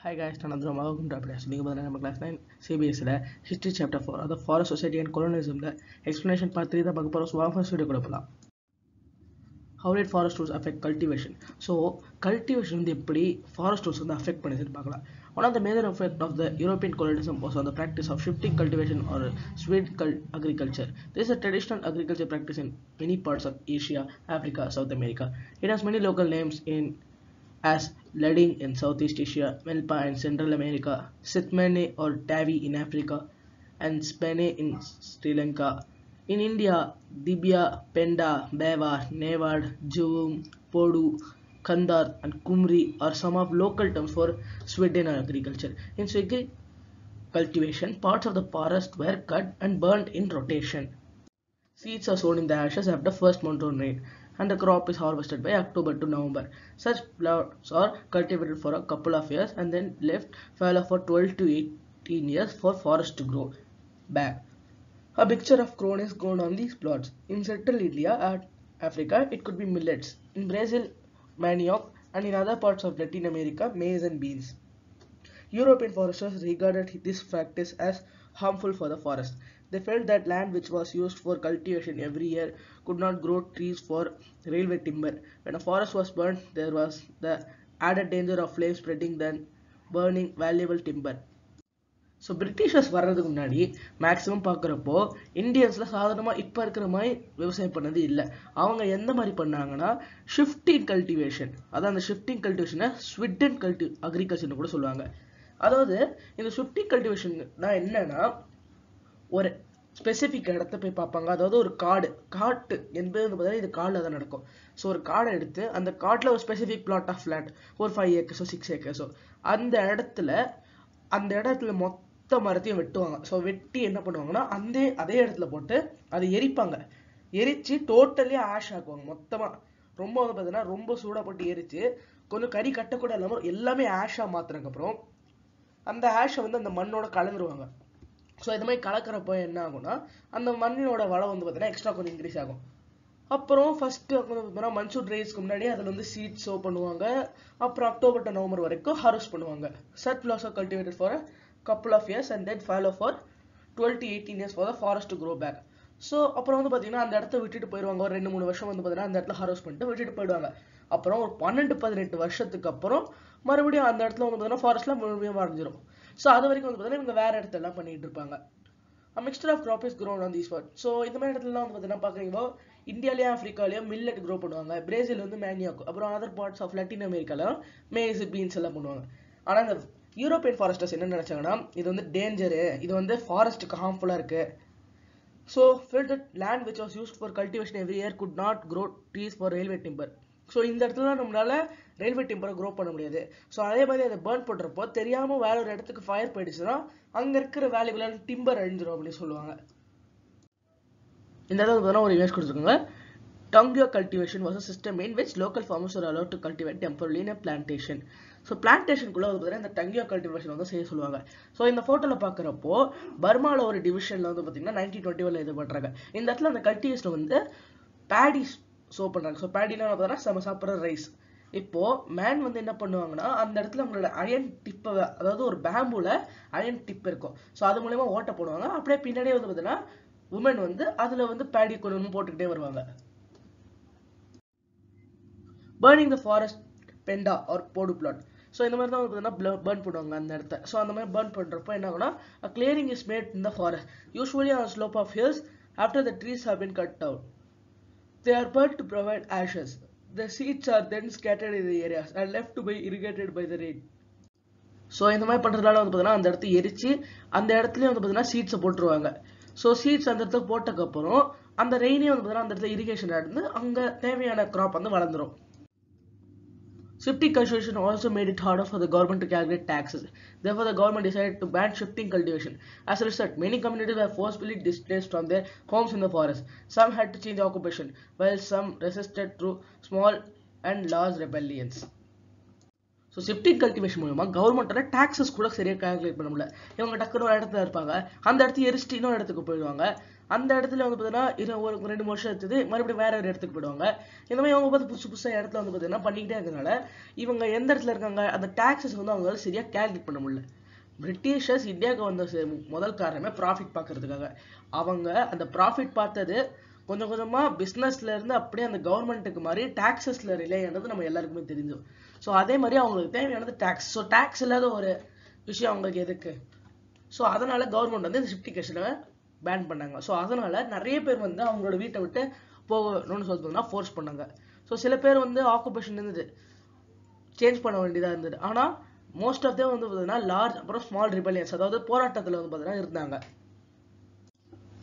Hi guys, Nanandram. Welcome to Updates. நீங்க பார்த்தா நம்ம கிளாஸ் 9 CBSல History Chapter 4 அதாவது Forest Society and Colonialismல Explanation Part 3 தான் பார்க்க போறோம். So first video கூட போலாம். How did forest tools affect cultivation? So cultivation வந்து எப்படி forest tools வந்து affect பண்ணுதுன்னு பார்க்கலாம். One of the major effects of the European colonialism was on the practice of shifting cultivation or switch agriculture. This is a traditional agriculture practice in many parts of Asia, Africa, South America. It has many local names as Lading in Southeast Asia, Melpa in Central America, Sitmane or Tavi in Africa, and Spene in Sri Lanka. In India, Dibya, Penda, Beva, Nevad, Juvum, Podu, Kandar, and Kumri are some of local terms for Sweden agriculture. In Sweden cultivation, parts of the forest were cut and burned in rotation. Seeds are sown in the ashes after first monsoon rain, and the crop is harvested by October to November. Such plots are cultivated for a couple of years and then left fallow for 12 to 18 years for forest to grow back. A mixture of corn is grown on these plots. In Central India and Africa, it could be millets. In Brazil, manioc, and in other parts of Latin America, maize and beans. European foresters regarded this practice as harmful for the forest. They felt that land which was used for cultivation every year could not grow trees for railway timber. When a forest was burnt, there was the added danger of flames spreading than burning valuable timber. So Britishers வர்றதுக்கு முன்னாடி maximum பார்க்குறப்போ இந்தியன்ஸில் சாதாரணமாக இப்போ இருக்கிற மாதிரி விவசாயம் பண்ணது இல்லை. அவங்க எந்த மாதிரி பண்ணாங்கன்னா ஷிஃப்டிங் கல்டிவேஷன், அதான் அந்த ஷிஃப்டிங் கல்டிவேஷனை ஸ்விடன் அக்ரிகல்ச்சர்னு கூட சொல்லுவாங்க. அதாவது இந்த ஷிஃப்டிங் கல்டிவேஷன்னா என்னன்னா ஒரு ஸ்பெசிஃபிக் இடத்த போய் பார்ப்பாங்க. அதாவது ஒரு காட்டு என்பது வந்து பார்த்தீங்கன்னா இது காடில் தான் நடக்கும். ஸோ ஒரு காடை எடுத்து அந்த காட்டில் ஒரு ஸ்பெசிஃபிக் பிளாட் ஆஃப் லேண்ட் ஒரு 5 ஏக்கர்ஸோ 6 ஏக்கர்ஸோ அந்த இடத்துல மொத்த மரத்தையும் வெட்டுவாங்க. ஸோ வெட்டி என்ன பண்ணுவாங்கன்னா அதே இடத்துல போட்டு அதை எரிப்பாங்க. எரிச்சு டோட்டலி ஆஷ் ஆக்குவாங்க மொத்தமாக. ரொம்ப வந்து பார்த்தீங்கன்னா ரொம்ப சூடாக போட்டு எரிச்சு கொஞ்சம் கறி கட்டக்கூட இல்லாமல் எல்லாமே ஆஷாக மாற்றினதுக்கப்புறம் அந்த ஆஷை வந்து அந்த மண்ணோட கலந்துருவாங்க. ஸோ இது மாதிரி கலக்கிறப்போ என்ன ஆகும்னா அந்த மண்ணோட வளம் வந்து பார்த்தீங்கன்னா எக்ஸ்ட்ரா கொஞ்சம் இன்க்ரீஸ் ஆகும். அப்புறம் ஃபர்ஸ்ட் வந்து மன்சூன் ரைஸ்க்கு முன்னாடி அதில் வந்து சீட் சோ பண்ணுவாங்க. அப்புறம் அக்டோபர் டு நவம்பர் வரைக்கும் ஹார்வெஸ்ட் பண்ணுவாங்க. Such plots are cultivated for a couple of years and then fallow for 12 to 18 years for the forest to grow back. So அப்புறம் வந்து பார்த்தீங்கன்னா அந்த இடத்த விட்டுட்டு போயிடுவாங்க. ஒரு 2-3 வருஷம் வந்து பார்த்தீங்கன்னா அந்த இடத்துல ஹார்வெஸ்ட் பண்ணிட்டு விட்டுட்டு போயிடுவாங்க. அப்புறம் ஒரு 12-18 வருஷத்துக்கு அப்புறம் மறுபடியும் அந்த இடத்துல வந்து பார்த்தீங்கன்னா ஃபாரஸ்ட்ல மறுபடியும் மறைஞ்சிரும். ஸோ அது வரைக்கும் வந்து பார்த்தீங்கன்னா இவங்க வேற இடத்துல எல்லாம் பண்ணிட்டு இருப்பாங்க. A mixture of crop is grown on these spots. So இந்த மாதிரி இடத்துலலாம் வந்து பார்த்தீங்கன்னா பார்க்குறீங்களோ இந்தியாலேயும் ஆஃப்ரிக்காலேயும் மில்லட் க்ரோ பண்ணுவாங்க. பிரேசில் வந்து மேனியாக், அப்புறம் அதர் பார்ட்ஸ் ஆஃப் லட்டின் அமெரிக்காலாம் மேஸ் பீன்ஸ் எல்லாம் பண்ணுவாங்க. ஆனால் இந்த யூரோப்பியன் ஃபாரஸ்டர்ஸ் என்ன நினைச்சாங்கன்னா இது வந்து டேஞ்சரு, இது வந்து ஃபாரஸ்ட்டுக்கு ஹார்ம்ஃபுல்லாக இருக்கு. So felt that land which was used for cultivation every year could not grow trees for railway timber. So இந்த இடத்துல நம்மளால ரயில்வே டிம்பரை க்ரோ பண்ண முடியாது. ஸோ அதே மாதிரி அதை பேர்ன் பண்ணுறப்போ தெரியாமல் வேற ஒரு இடத்துக்கு ஃபயர் போயிடுச்சுன்னா அங்கே இருக்கிற வேல்யூபிளான டிம்பர் அழிஞ்சிடும் அப்படின்னு சொல்லுவாங்க. இந்த இடத்துல ஒரு இமேஜ் கொடுத்துருக்காங்க. Tangyo cultivation was a system in which local farmers were allowed to cultivate temporarily in a plantation. So பிளான்டேஷனுக்குள்ள வந்து பார்த்தீங்கன்னா இந்த டங்கியோ கல்டிவேஷன் வந்து செய்ய சொல்லுவாங்க. ஸோ இந்த ஃபோட்டோவில் பார்க்குறப்போ பர்மாவில் ஒரு டிவிஷனில் வந்து பார்த்தீங்கன்னா 1921 இது பண்ணுறாங்க. இந்த இடத்துல அந்த கல்டிவேஷன் வந்து பேடி ஷோ பண்ணுறாங்க. ஸோ பேடினா பார்த்தீங்கன்னா நம்ம சாப்பிட்ற ரைஸ். இப்போ மேன் வந்து என்ன பண்ணுவாங்கன்னா அந்த இடத்துல அவங்களோட அயன் டிப்பை, அதாவது ஒரு பேம்புல அயன் டிப் இருக்கும். ஸோ அது மூலயமா ஓட்ட போடுவாங்க. அப்படியே பின்னாடியே வந்து பார்த்தீங்கன்னா உமன் வந்து அதில் வந்து பேடி கொஞ்சம் போட்டுக்கிட்டே வருவாங்க. Burning the forest, Penda or Podu plot. So இந்த மாதிரி தான் வந்து பேர்ன் பண்ணுவாங்க அந்த இடத்த. ஸோ அந்த மாதிரி பேர்ன் பண்ணுறப்போ என்ன ஆகும்னா a clearing is made in the forest, usually on a slope of hills after the trees have been cut down. They are burnt to provide ashes. The seeds are then scattered in the areas and left to be irrigated by the rain. So இந்த மாதிரி பண்ணுறதுனால வந்து பார்த்தீங்கன்னா அந்த இடத்த எரிச்சு அந்த இடத்துலயும் வந்து பார்த்தீங்கன்னா சீட்ஸை போட்டுருவாங்க. ஸோ சீட்ஸ் அந்த இடத்துல போட்டதுக்கப்புறம் அந்த ரெயினே வந்து பார்த்தீங்கன்னா அந்த இடத்துல இரிகேஷன் நடந்து அங்கே தேவையான கிராப் வந்து வளர்ந்துடும். Shifting cultivation also made it harder for the government to calculate taxes. Therefore, the government decided to ban shifting cultivation. As a result, many communities were forcibly displaced from their homes in the forest. Some had to change occupation, while some resisted through small and large rebellions. So shifting cultivation மூலமா கவர்மெண்ட்டோட taxes கூட சரியாக calculate பண்ண முடியல. இவங்க டக்குனு ஒரு இடத்துல இருப்பாங்க, அந்த இடத்துல எரிச்சிட்டு இன்னொரு இடத்துக்கு போயிடுவாங்க. அந்த இடத்துல வந்து பார்த்தீங்கன்னா ஒரு 2-3 வருஷம் எடுத்தது மறுபடியும் வேற ஒரு இடத்துக்கு போயிடுவாங்க. இந்த மாதிரி அவங்க பார்த்து புதுசு புதுசாக இடத்துல வந்து பார்த்தீங்கன்னா பண்ணிக்கிட்டே இருக்கிறதுனால இவங்க எந்த இடத்துல இருக்காங்க அந்த டாக்ஸஸ் வந்து அவங்களால சரியா கேல்குலேட் பண்ண முடியல. பிரிட்டிஷர்ஸ் இந்தியாவுக்கு வந்த முதல் காரணமே ப்ராஃபிட் பார்க்கறதுக்காக. அவங்க அந்த ப்ராஃபிட் பார்த்தது கொஞ்சம் கொஞ்சமா பிஸ்னஸ்ல இருந்து அப்படியே அந்த கவர்மெண்ட்டுக்கு மாதிரி டாக்ஸஸ்ல ரிலே ஆனது நம்ம எல்லாருக்குமே தெரிஞ்சோம். ஸோ அதே மாதிரி அவங்களுக்கு தேவையானது டாக்ஸ். ஸோ டாக்ஸ் இல்லாத ஒரு விஷயம் அவங்களுக்கு எதுக்கு? ஸோ அதனால கவர்மெண்ட் வந்து இந்த ஷிஃப்டிகேஷனை பேன் பண்ணாங்க. ஸோ அதனால நிறைய பேர் வந்து அவங்களோட வீட்டை விட்டு போகணும்னு சொல்லிட்டு ஃபோர்ஸ் பண்ணாங்க. ஸோ சில பேர் வந்து ஆக்குபேஷன் இருந்தது சேஞ்ச் பண்ண வேண்டியதாக இருந்தது. ஆனால் மோஸ்ட் ஆஃப் தேம் வந்து பார்த்தீங்கன்னா லார்ஜ் அப்புறம் ஸ்மால் ரிபெலியன்ஸ், அதாவது போராட்டத்தில் வந்து பார்த்தீங்கன்னா இருந்தாங்க.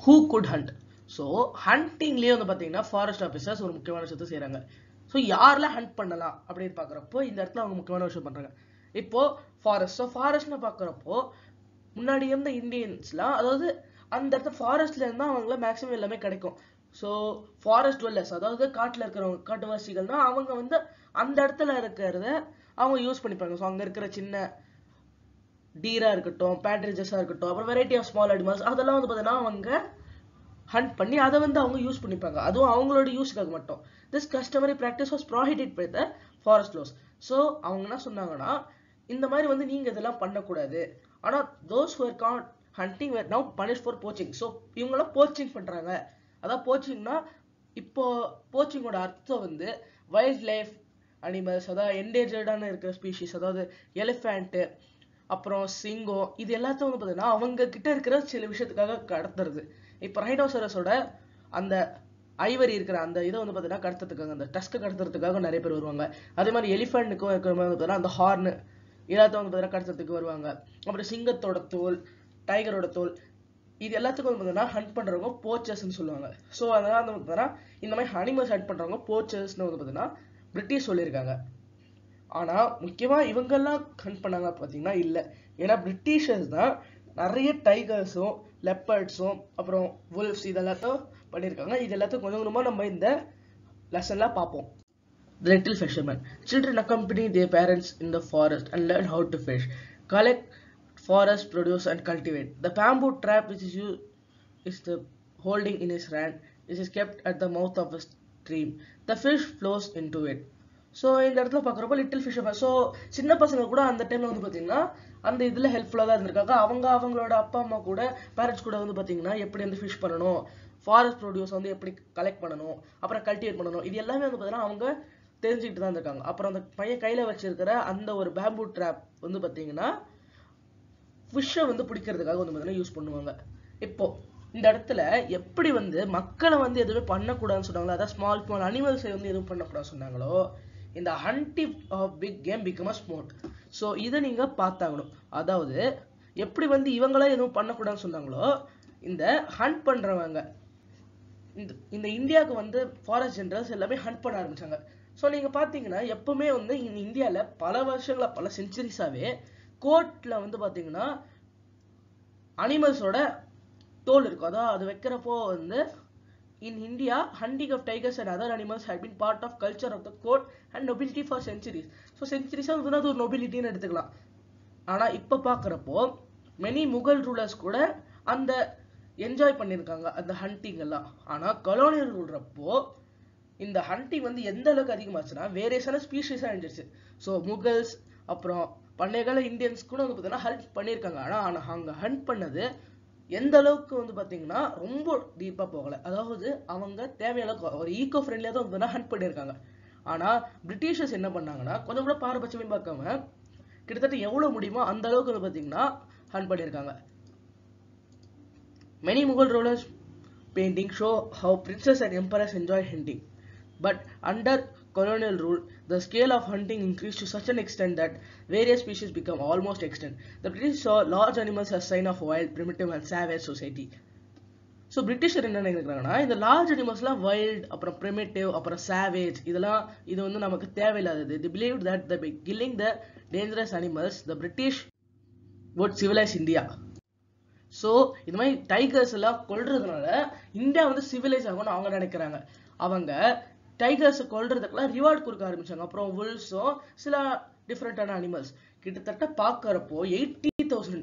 Who could hunt? ஸோ ஹண்டிங்லேயே வந்து பார்த்தீங்கன்னா ஃபாரஸ்ட் ஆஃபீஸர்ஸ் ஒரு முக்கியமான விஷயத்தை செய்கிறாங்க. ஸோ யாரெல்லாம் ஹண்ட் பண்ணலாம் அப்படின்னு பார்க்குறப்போ இந்த இடத்துல அவங்க முக்கியமான விஷயம் பண்ணுறாங்க. இப்போ ஃபாரஸ்ட். ஸோ ஃபாரஸ்ட்னு பார்க்குறப்போ முன்னாடி இருந்த இந்தியன்ஸ்லாம், அதாவது அந்த இடத்துல ஃபாரஸ்ட்ல இருந்தால் அவங்கள மேக்ஸிமம் எல்லாமே கிடைக்கும். ஸோ ஃபாரஸ்ட் டுவெல்லர்ஸ், அதாவது காட்டில் இருக்கிறவங்க காட்டுவாசிகள்னா அவங்க வந்து அந்த இடத்துல இருக்கிறத அவங்க யூஸ் பண்ணிப்பாங்க. ஸோ அங்கே இருக்கிற சின்ன டீரா இருக்கட்டும், பேட்ரிஜஸாக இருக்கட்டும், அப்புறம் வெரைட்டி ஆஃப் ஸ்மால் அனிமல்ஸ், அதெல்லாம் வந்து பார்த்தீங்கன்னா அவங்க ஹண்ட் பண்ணி அதை வந்து அவங்க யூஸ் பண்ணிப்பாங்க. அதுவும் அவங்களோட யூஸ்க்காக மட்டும். This customary practice was prohibited by the forest laws. So அவங்க என்ன சொன்னாங்கன்னா இந்த மாதிரி வந்து நீங்கள் இதெல்லாம் பண்ணக்கூடாது. ஆனால் those who were caught hunting were now punished for poaching. So இவங்களாம் போச்சிங் பண்ணுறாங்க. அதான் போச்சிங்னா இப்போ போச்சிங்கோட அர்த்தம் வந்து வைல்ட் லைஃப் அனிமல்ஸ், அதாவது என்டேஞ்சர்டான இருக்கிற ஸ்பீஷிஸ், அதாவது எலிஃபேண்ட்டு அப்புறம் சிங்கம், இது எல்லாத்தையும் வந்து பார்த்தீங்கன்னா அவங்க கிட்ட இருக்கிற சில விஷயத்துக்காக கடத்துறது. இப்போ ரைனோசரஸோட அந்த ஐவரி இருக்கிற அந்த இதை வந்து பார்த்தீங்கன்னா கடத்துறதுக்காக, அந்த டஸ்க்கு கடத்துறதுக்காக நிறைய பேர் வருவாங்க. அதே மாதிரி எலிஃபென்ட்டுக்கும் இருக்கிற மாதிரி வந்து பார்த்தீங்கன்னா அந்த ஹார்னு எல்லாத்தையும் வந்து பார்த்தீங்கன்னா கடத்துறதுக்கு வருவாங்க. அப்புறம் சிங்கத்தோட தோல், டைகரோட தோல், இது எல்லாத்துக்கும் வந்து பார்த்தீங்கன்னா ஹண்ட் பண்ணுறவங்க போச்சர்ஸ்ன்னு சொல்லுவாங்க. ஸோ அதனால வந்து பார்த்தீங்கன்னா இந்த மாதிரி அனிமல்ஸ் ஹண்ட் பண்ணுறவங்க போச்சர்ஸ்னு வந்து பார்த்தீங்கன்னா பிரிட்டிஷ் சொல்லியிருக்காங்க. ஆனால் முக்கியமாக இவங்கெல்லாம் ஹண்ட் பண்ணாங்க பார்த்தீங்கன்னா இல்லை. ஏன்னா பிரிட்டிஷர்ஸ் தான் நிறைய டைகர்ஸும் லெப்பர்ட்ஸும் அப்புறம் வுல்ஃப்ஸ் இதெல்லாத்தையும் பண்ணியிருக்காங்க. இது எல்லாத்தையும் கொஞ்சம் கொஞ்சமாக நம்ம இந்த லெசன்லாம் பார்ப்போம். The little fisherman. Children accompany their parents in the forest and learn how to fish, collect forest produce and cultivate. The bamboo trap which is used is the holding in his hand, which is kept at the mouth of a stream. The fish flows into it. So இந்த இடத்துல பார்க்குறப்போ little fisherman. So சின்ன பசங்க கூட அந்த டைமில் வந்து பார்த்தீங்கன்னா அந்த இதில் ஹெல்ப்ஃபுல்லாக தான் இருந்திருக்காங்க. அவங்களோட அப்பா அம்மா கூட பேரண்ட்ஸ் கூட வந்து பார்த்தீங்கன்னா எப்படி வந்து ஃபிஷ் பண்ணணும், ஃபாரஸ்ட் ப்ரொடியூஸ் வந்து எப்படி கலெக்ட் பண்ணணும், அப்புறம் கல்டிவேட் பண்ணணும், இது எல்லாமே வந்து பார்த்தீங்கன்னா அவங்க தெரிஞ்சுக்கிட்டு தான் இருக்காங்க. அப்புறம் அந்த பையன் கையில் வச்சிருக்கிற அந்த ஒரு பேம்பூ ட்ராப் வந்து பார்த்தீங்கன்னா ஃபிஷ்ஷை வந்து பிடிக்கிறதுக்காக வந்து பார்த்தீங்கன்னா யூஸ் பண்ணுவாங்க. இப்போ இந்த இடத்துல எப்படி வந்து மக்களை வந்து எதுவுமே பண்ணக்கூடாதுன்னு சொன்னாங்களோ, அதாவது ஸ்மால் அனிமல்ஸை வந்து எதுவும் பண்ணக்கூடாதுன்னு சொன்னாங்களோ, இந்த hunting of big game become a sport. So இதை நீங்கள் பார்த்தாகணும். அதாவது எப்படி வந்து இவங்களாம் எதுவும் பண்ணக்கூடாதுன்னு சொன்னாங்களோ, இந்த ஹண்ட் பண்ணுறவங்க இந்த இந்தியாவுக்கு வந்து ஃபாரஸ்ட் ஜென்ரல்ஸ் எல்லாமே ஹண்ட் பண்ண ஆரம்பிச்சாங்க. ஸோ நீங்கள் பார்த்தீங்கன்னா எப்பவுமே வந்து இந்தியாவில் பல வருஷங்களா பல செஞ்சுரிஸாகவே கோர்ட்டில் வந்து பார்த்தீங்கன்னா அனிமல்ஸோட தோல் இருக்கும். அதாவது அது வைக்கிறப்போ வந்து in India, hunting of tigers and other animals had been part of culture of the court and nobility for centuries. So centuries வந்து அது ஒரு நொபிலிட்டின்னு எடுத்துக்கலாம். ஆனால் இப்போ பார்க்குறப்போ மெனி முகல் ரூலர்ஸ் கூட அந்த என்ஜாய் பண்ணியிருக்காங்க அந்த ஹண்டிங் எல்லாம். ஆனால் கொலோனியல் ரூல்றப்போ இந்த ஹண்டிங் வந்து எந்த அளவுக்கு அதிகமாச்சுன்னா வேரியஸான ஸ்பீஷீஸாக இருந்துச்சு. ஸோ முகல்ஸ் அப்புறம் பண்டைய கால இந்தியன்ஸ் கூட வந்து பார்த்தீங்கன்னா ஹண்ட் பண்ணியிருக்காங்க. ஆனால் அங்கே ஹண்ட் பண்ணது எந்த அளவுக்கு வந்து பார்த்தீங்கன்னா ரொம்ப டீப்பாக போகலை. அதாவது அவங்க தேவையான அளவுக்கு ஒரு ஈகோ ஃப்ரெண்ட்லியாக தான் வந்து ஹண்ட் பண்ணியிருக்காங்க. ஆனால் பிரிட்டிஷர்ஸ் என்ன பண்ணாங்கன்னா கொஞ்சம் கூட பாரபட்சமே பார்க்காம கிட்டத்தட்ட எவ்வளோ முடியுமோ அந்த அளவுக்கு வந்து பார்த்தீங்கன்னா ஹண்ட் பண்ணியிருக்காங்க. Many Mughal rulers painting show how princes and emperors enjoy hunting. But under colonial rule, the scale of hunting increased to such an extent that various species become almost extinct. The British saw large animals as sign of wild, primitive and savage society. So British என்ன நினைக்கிறாங்கன்னா இந்த large அனிமல்ஸ்லாம் wild அப்புறம் primitive அப்புறம் savage இதெல்லாம் இது வந்து நமக்கு தேவையில்லாதது. They believed that by killing the dangerous animals, the British would civilize India. So இந்த மாதிரி டைகர்ஸ் எல்லாம் கொல்றதுனால இந்தியா வந்து சிவிலைஸ் ஆகும்னு அவங்க நினைக்கிறாங்க. அவங்க டைகர்ஸை கொல்றதுக்கெல்லாம் ரிவார்ட் கொடுக்க ஆரம்பிச்சாங்க. அப்புறம் வுல்ஸும் சில டிஃப்ரெண்டான அனிமல்ஸ் கிட்டத்தட்ட பார்க்கறப்போ 80 50,000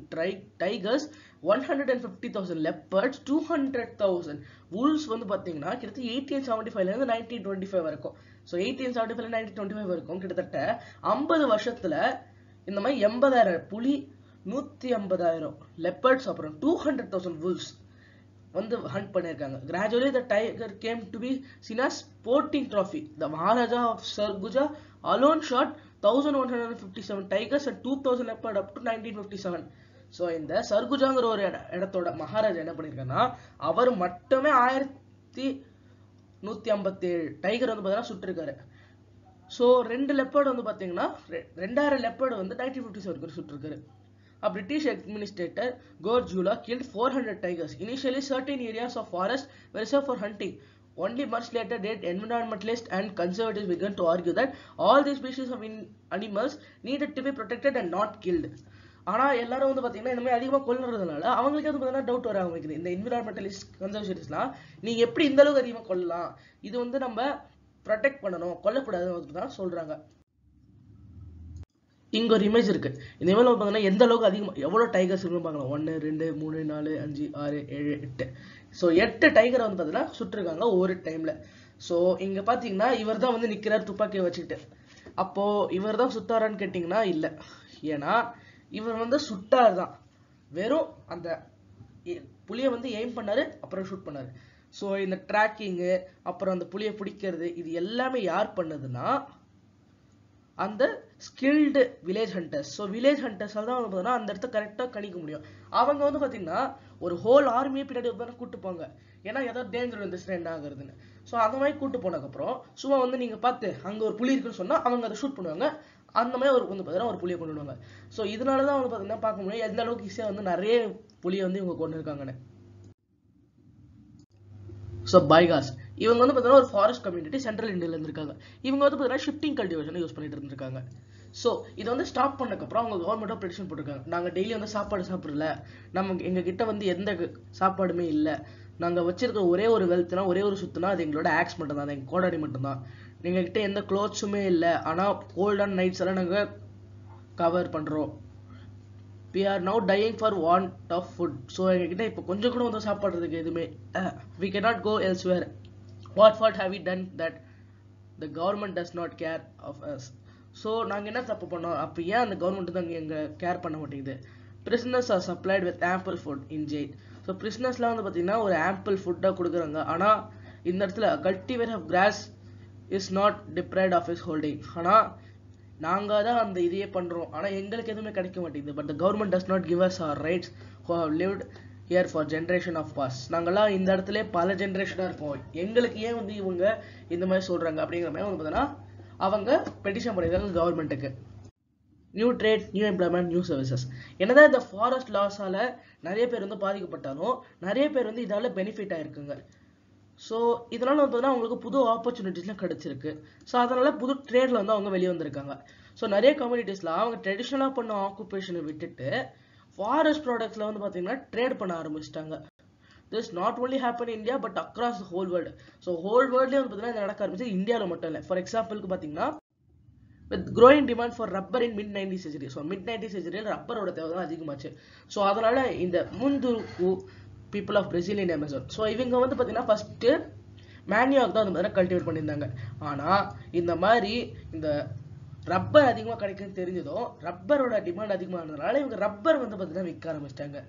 tigers, 150,000 leopards, 200,000 wolves வந்து பாத்தீங்கன்னா கிட்டத்தட்ட 1875 இருந்து 1925 வரைக்கும். ஸோ 1875 1925 வரைக்கும் கிட்டத்தட்ட 50 வருஷத்துல இந்த மாதிரி 80,000 புலி, 150,000 leopards, அப்புறம் 200,000 wolves வந்து hunt பண்ணிருக்காங்க. Gradually the tiger came to be seen as sporting trophy. The Maharaja of Sarguja alone shot 1157 tigers and 2000 leopards up to 1957. So இந்த சர்குஜாங்கிற ஒரு இடத்தோட மகாராஜா என்ன பண்ணிருக்காருன்னா அவர் மட்டுமே 1157 டைகர் வந்து பார்த்தீங்கன்னா சுட்டிருக்காரு. ஸோ 2 லெப்பர்டு வந்து பார்த்தீங்கன்னா 2000 லெப்பர்டு வந்து 1957 சுட்டிருக்காரு. A British administrator Gorjula killed 400 tigers. Initially, certain areas of forest were reserved for hunting. Only much later did environmentalists and conservatives began to argue that all these species of animals needed to be protected and not killed. ஆனா எல்லாரும் வந்து பாத்தீங்கன்னா இந்த மாதிரி அதிகமா கொல்றதுனால அவங்களுக்கு வந்து பாத்தீங்கன்னா டவுட் வர ஆரம்பிக்குது. இந்த என்விரான்மெண்டலிஸ்ட் கன்சர்வேஷனிஸ்ட்லாம் நீங்க எப்படி இந்த அளவுக்கு அதிகமா கொல்லலாம், இது வந்து நம்ம ப்ரொடெக்ட் பண்ணணும், கொல்லக்கூடாதுன்னு தான் சொல்றாங்க. இங்க ஒரு இமேஜ் இருக்கு. இந்த இமேஜ்ல பாத்தீங்கன்னா எந்த அளவுக்கு அதிகமா எவ்வளவு டைகர்ஸ் இருக்குன்னு பார்க்கலாம். 1 2 3 4 5 6 7 8. ஸோ 8 டைகரை வந்து பாத்தீங்கன்னா சுட்டிருக்காங்க ஒரு டைம்ல. ஸோ இங்க பாத்தீங்கன்னா இவர் தான் வந்து நிக்கிறார் துப்பாக்கியை வச்சுக்கிட்டு. அப்போ இவர் தான் சுத்தாரான்னு கேட்டீங்கன்னா இல்ல. ஏன்னா இவர் வந்து சுட்டார் தான், வெறும் அந்த புலியை வந்து எய்ம் பண்ணாரு அப்புறம் ஷூட் பண்ணாரு. ஸோ இந்த ட்ராக்கிங்கு அப்புறம் அந்த புலியை பிடிக்கிறது இது எல்லாமே யார் பண்ணதுன்னா அந்த skilled village hunters. So village ஹண்டர்ஸால் தான் வந்து பார்த்தீங்கன்னா அந்த இடத்த கரெக்டாக கணிக்க முடியும். அவங்க வந்து பார்த்தீங்கன்னா ஒரு ஹோல் ஆர்மியை பின்னாடி வந்து கூட்டு போங்க, ஏன்னா ஏதாவது டேஞ்சர் வந்துச்சுன்னா என்ன ஆகுறதுன்னு. ஸோ அந்த மாதிரி கூட்டு போனதுக்கப்புறம் சும்மா வந்து நீங்கள் பார்த்து அங்கே ஒரு புலி இருக்குன்னு சொன்னால் அவங்க அதை ஷூட் பண்ணுவாங்க. அந்த மாதிரி ஒரு வந்து பார்த்தீங்கன்னா ஒரு புலியை கொண்டு வருவாங்க. ஸோ இதனால தான் வந்து பார்த்தீங்கன்னா பார்க்க முடியும் எந்த அளவுக்கு ஈஸியாக வந்து நிறைய புலியை வந்து இவங்க கொண்டு இருக்காங்கன்னு. ஸோ பைகாஸ் இவங்க வந்து பார்த்தீங்கன்னா ஒரு ஃபாரஸ்ட் கம்யூனிட்டி சென்ட்ரல் இந்தியாவில் இருந்திருக்காங்க. இவங்க வந்து பார்த்தீங்கன்னா ஷிஃப்டிங் கல்டிவேஷன் யூஸ் பண்ணிட்டு இருந்திருக்காங்க. ஸோ இதை வந்து ஸ்டாப் பண்ணக்கப்புறம் அவங்க கவர்மெண்ட்டாக பெட்டிஷன் போட்டிருக்காங்க. நாங்கள் டெய்லி வந்து சாப்பாடு சாப்பிடல, எங்ககிட்ட வந்து எந்த சாப்பாடுமே இல்லை, நாங்கள் வச்சிருக்க ஒரே ஒரு வெல்த்னா ஒரே ஒரு சுத்துனா அது எங்களோட ஆக்ஸ் மட்டும் தான், எங்கள் கோடாடி மட்டும்தான், எங்ககிட்ட எந்த க்ளோத்ஸுமே இல்லை, ஆனால் கோல்டான நைட்ஸ் எல்லாம் நாங்கள் கவர் பண்ணுறோம். we are now dying for want of food. So எங்ககிட்ட இப்போ கொஞ்சம் கூட வந்து சாப்பிட்றதுக்கு எதுவுமே we cannot go elsewhere. What fault have we done that the government does not care of us? So நாங்கள் என்ன தப்பு பண்ணோம், அப்போ ஏன் அந்த கவர்மெண்ட் தான் எங்கள் கேர் பண்ண மாட்டேங்குது. prisoners are supplied with ample food in jail. So prisoners-லாம் வந்து பார்த்தீங்கன்னா ஒரு ample ஃபுட்டாக கொடுக்குறாங்க. ஆனால் இந்த இடத்துல cultivator of grass is not deprived of his holding. ஆனால் நாங்கள் தான் அந்த இதையே பண்ணுறோம், ஆனால் எங்களுக்கு எதுவுமே கிடைக்க மாட்டேங்குது. But the government does not give us our rights who have lived here for generation of past. நாங்கள்லாம் இந்த இடத்துல பல ஜென்ரேஷனாக இருக்கோம், எங்களுக்கு ஏன் வந்து இவங்க இந்த மாதிரி சொல்கிறாங்க அப்படிங்கிற மாதிரி வந்து பார்த்தீங்கன்னா அவங்க பெட்டிஷன் பண்ணியிருக்காங்க கவர்மெண்ட்டுக்கு. New trade, new employment, new services. என்னதான் இந்த ஃபாரஸ்ட் லாஸால் நிறைய பேர் வந்து பாதிக்கப்பட்டாலும் நிறைய பேர் வந்து இதால் பெனிஃபிட் ஆகிருக்குங்க. ஸோ இதனால் வந்து பார்த்தீங்கன்னா அவங்களுக்கு புது ஆப்பர்ச்சுனிட்டிஸ்லாம் கிடச்சிருக்கு. ஸோ அதனால் புது ட்ரேடில் வந்து அவங்க வெளியே வந்திருக்காங்க. ஸோ நிறைய கம்யூனிட்டிஸில் அவங்க ட்ரெடிஷ்னலாக பண்ண ஆக்குபேஷனை விட்டுட்டு ஃபாரஸ்ட் ப்ராடக்ட்ஸில் வந்து பார்த்தீங்கன்னா ட்ரேட் பண்ண ஆரம்பிச்சிட்டாங்க. This not only happen in India but across the whole world. So whole வேர்ல்ட்லேயே வந்து பார்த்தீங்கன்னா இது நடக்க ஆரம்பிச்சு, இந்தியாவில் மட்டும் இல்லை. ஃபார் எக்ஸாம்பிளுக்கு பார்த்தீங்கன்னா with growing demand for rubber in mid-90s century. So mid-90s century ரப்பரோட தேவை தான் அதிகமாச்சு. ஸோ அதனால் இந்த முந்துருக்கு people of Brazilian Amazon. So இவங்க வந்து பார்த்தீங்கன்னா ஃபஸ்ட்டு மேன்யூவாக் தான் வந்து பார்த்தீங்கன்னா கல்டிவேட் பண்ணியிருந்தாங்க. ஆனால் இந்த மாதிரி இந்த ரப்பர் அதிகமாக கிடைக்குன்னு தெரிஞ்சதும் ரப்பரோட டிமாண்ட் அதிகமானதுனால இவங்க ரப்பர் வந்து பார்த்தீங்கன்னா விற்க ஆரம்பிச்சிட்டாங்க.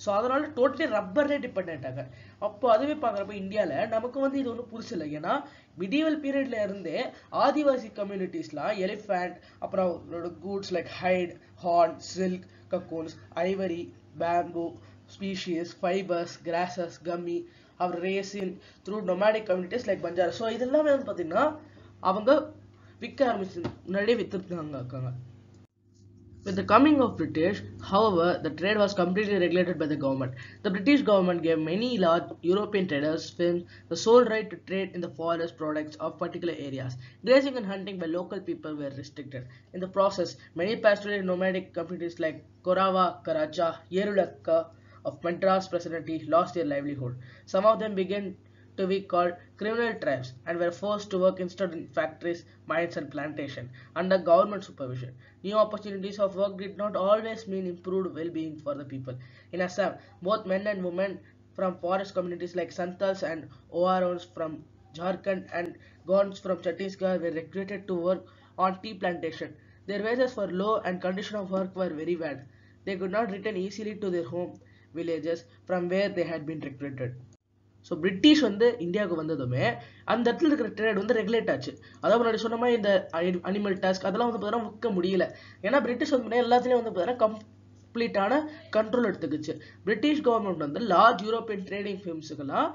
ஸோ அதனால டோட்டலி ரப்பர்லேயே டிபெண்ட் ஆகிட்டாங்க. அப்போ அதுவே பார்க்குறப்ப இந்தியாவில் நமக்கு வந்து இது ஒன்றும் புதுசு இல்லை. ஏன்னா மிடிவல் பீரியட்ல இருந்தே ஆதிவாசி கம்யூனிட்டிஸ்லாம் எலிஃபேண்ட், அப்புறம் அவங்களோட goods like hide, horn, silk, cocoons, ivory, bamboo species, fibres, grasses, கம்மி, அப்புறம் resin through nomadic communities like Banjara. So இது எல்லாமே வந்து பார்த்தீங்கன்னா அவங்க விற்க ஆரம்பிச்சு முன்னாடியே விற்றுருக்காங்க. With the coming of British, however, the trade was completely regulated by the government. The British government gave many large European traders the sole right to trade in the forest products of particular areas. Grazing and hunting by local people were restricted. In the process, many pastoral and nomadic communities like Korava, Karacha, Yerulakka of Madras Presidency lost their livelihood. Some of them began to be called criminal tribes and were forced to work instead in factories, mines and plantation under government supervision. New opportunities of work did not always mean improved well-being for the people. In Assam, both men and women from forest communities like Santals and Owarons from Jharkhand and Gonds from Chhattisgarh were recruited to work on tea plantation. Their wages were low and conditions of work were very bad. They could not return easily to their home villages from where they had been recruited. So British வந்து இந்தியாவுக்கு வந்ததுமே அந்த இடத்துல இருக்கிற trade வந்து regulate ஆச்சு. அதாவது முன்னாடி சொன்ன மாதிரி இந்த அனிமல் டாஸ்க் அதெல்லாம் வந்து பார்த்தீங்கன்னா விற்க முடியல. ஏன்னா பிரிட்டிஷ் வந்து எல்லாத்துலேயும் வந்து பார்த்தீங்கன்னா கம்ப்ளீட்டான கண்ட்ரோல் எடுத்துக்கிச்சு. பிரிட்டிஷ் கவர்மெண்ட் வந்து லார்ஜ் யூரோப்பியன் ட்ரேடிங் ஃபிர்ம்ஸுக்கெல்லாம்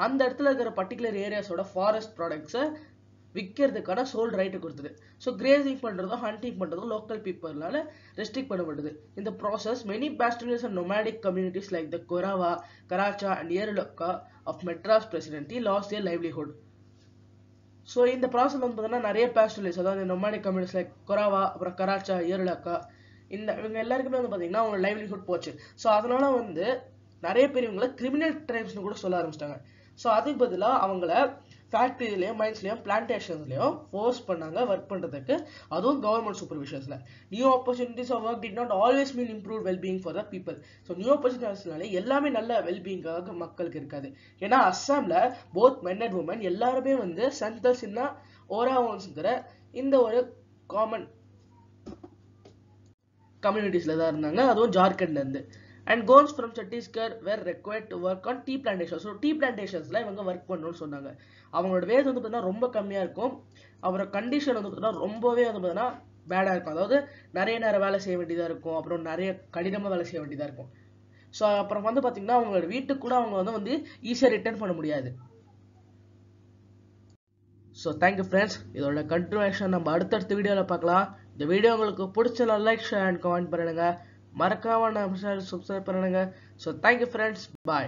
அந்த இடத்துல இருக்கிற பர்டிகுலர் ஏரியாஸோட ஃபாரஸ்ட் ப்ராடக்ட்ஸை விற்கிறதுக்கான சோல் ரைட்டு கொடுத்தது. ஸோ கிரேசிங் பண்ணுறதும் ஹண்டிங் பண்ணுறதும் லோக்கல் பீப்புளால ரெஸ்ட்ரிக்ட் பண்ணப்படுது. இந்த process many pastoralists and nomadic communities like the Korawa, Karacha and Yerulakka of Madras Presidency lost their livelihood. So இந்த ப்ராசஸ் வந்து பார்த்தீங்கன்னா நிறைய pastoralists அதாவது nomadic communities like Korawa அப்புறம் கராச்சா ஏருலக்கா இவங்க எல்லாருக்குமே வந்து பார்த்தீங்கன்னா அவங்க லைவ்லிஹுட் போச்சு. ஸோ அதனால வந்து நிறைய பேர் இவங்களை கிரிமினல் ட்ரைப்ஸ்னு கூட சொல்ல ஆரம்பிச்சிட்டாங்க. ஸோ அதுக்கு பதிலாக அவங்கள ஃபேக்ட்ரிலையும் மைன்ஸ்லையும் பிளான்டேஷன்ஸ்லையும் ஃபோர்ஸ் பண்ணாங்க ஒர்க் பண்ணுறதுக்கு, அதுவும் கவர்மெண்ட் சூப்பர்விஷன்ஸில். New opportunities of work did not always mean improve wellbeing for the people. So new ஆப்பர்ச்சுனிட்டிஸ்னாலே எல்லாமே நல்ல வெல்பீயிங்காக மக்களுக்கு இருக்காது. ஏன்னா அஸ்ஸாமில் போத் மென் அண்ட் உமன் எல்லாருமே வந்து சந்தல்ஸ்னா ஓராவோன்ஸ்ங்கிற இந்த ஒரு காமன் கம்யூனிட்டிஸில் தான் இருந்தாங்க, அதுவும் ஜார்க்கண்ட்லேருந்து. And Gonds from Chhattisgarh were required to work on tea plantations. So tea plantations-ல இவங்க ஒர்க் பண்ணணும்னு சொன்னாங்க. அவங்களோட வேஜ் வந்து பார்த்தீங்கன்னா ரொம்ப கம்மியாக இருக்கும். அவரோட கண்டிஷன் வந்து பார்த்தீங்கன்னா ரொம்பவே வந்து பார்த்தீங்கன்னா பேடாக இருக்கும். அதாவது நிறைய நேரம் வேலை செய்ய வேண்டியதாக இருக்கும், அப்புறம் நிறைய கடினமாக வேலை செய்ய வேண்டியதாக இருக்கும். ஸோ அப்புறம் வந்து பார்த்தீங்கன்னா அவங்களோட வீட்டுக்கு கூட அவங்க வந்து ஈஸியாக ரிட்டர்ன் பண்ண முடியாது. So thank you friends. இதோட கண்டினியூஷன் நம்ம அடுத்தடுத்த வீடியோவில் பார்க்கலாம். இந்த வீடியோ உங்களுக்கு பிடிச்ச லைக் ஷேர் அண்ட் கமெண்ட் பண்ணுங்க. மறக்காம நம்ம சேனல் சப்ஸ்கிரைப் பண்ணுங்க. ஸோ தேங்க்யூ ஃப்ரெண்ட்ஸ், பாய்.